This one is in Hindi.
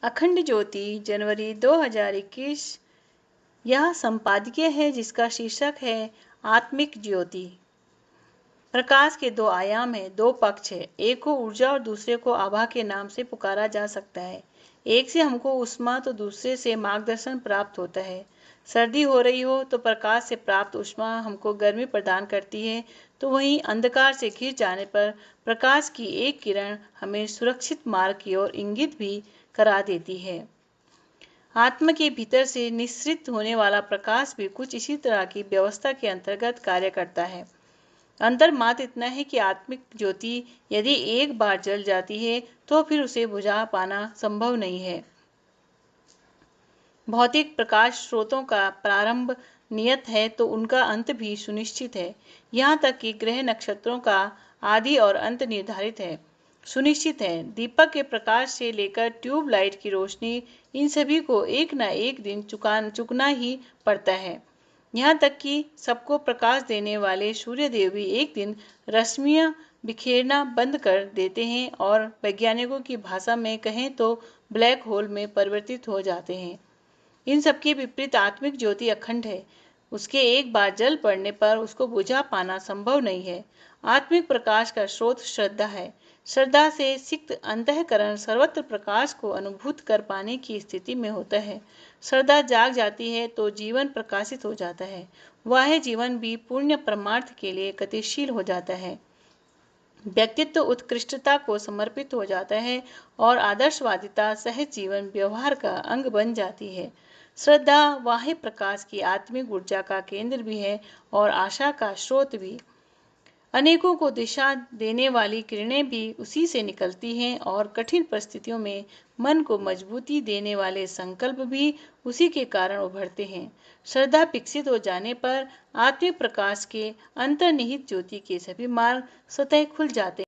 अखंड ज्योति जनवरी 2021। यह संपादकीय है जिसका शीर्षक है आत्मिक ज्योति। प्रकाश के दो आयाम है, दो पक्ष है। एक को ऊर्जा और दूसरे को आभा के नाम से पुकारा जा सकता है। एक से हमको उष्मा तो दूसरे से मार्गदर्शन प्राप्त होता है। सर्दी हो रही हो तो प्रकाश से प्राप्त उष्मा हमको गर्मी प्रदान करती है, तो वहीं अंधकार से घिर जाने पर प्रकाश की एक किरण हमें सुरक्षित मार्ग की ओर इंगित भी करा देती है। आत्मा के भीतर से निस्सृत होने वाला प्रकाश भी कुछ इसी तरह की व्यवस्था के अंतर्गत कार्य करता है। अंतर मात्र इतना है कि आत्मिक ज्योति यदि एक बार जल जाती है तो फिर उसे बुझा पाना संभव नहीं है। भौतिक प्रकाश स्रोतों का प्रारंभ नियत है तो उनका अंत भी सुनिश्चित है। यहाँ तक कि ग्रह नक्षत्रों का आदि और अंत निर्धारित है, सुनिश्चित है। दीपक के प्रकाश से लेकर ट्यूबलाइट की रोशनी, इन सभी को एक न एक दिन चुकना ही पड़ता है। यहाँ तक कि सबको प्रकाश देने वाले सूर्य देव भी एक दिन रश्मियाँ बिखेरना बंद कर देते हैं और वैज्ञानिकों की भाषा में कहें तो ब्लैक होल में परिवर्तित हो जाते हैं। इन सबके विपरीत आत्मिक ज्योति अखंड है। उसके एक बार जल पड़ने पर उसको बुझा पाना संभव नहीं है। आत्मिक प्रकाश का स्रोत श्रद्धा है। श्रद्धा से सिक्त अंतःकरण सर्वत्र प्रकाश को अनुभूत कर पाने की स्थिति में होता है। श्रद्धा जाग जाती है तो जीवन प्रकाशित हो जाता है। वह जीवन भी पुण्य परमार्थ के लिए गतिशील हो जाता है। व्यक्तित्व उत्कृष्टता को समर्पित हो जाता है और आदर्शवादिता सहज जीवन व्यवहार का अंग बन जाती है। श्रद्धा वाह्य प्रकाश की आत्मिक ऊर्जा का केंद्र भी है और आशा का स्रोत भी। अनेकों को दिशा देने वाली किरणें भी उसी से निकलती हैं और कठिन परिस्थितियों में मन को मजबूती देने वाले संकल्प भी उसी के कारण उभरते हैं। श्रद्धा विकसित हो जाने पर आत्मिक प्रकाश के अंतर्निहित ज्योति के सभी मार्ग स्वतः खुल जाते हैं।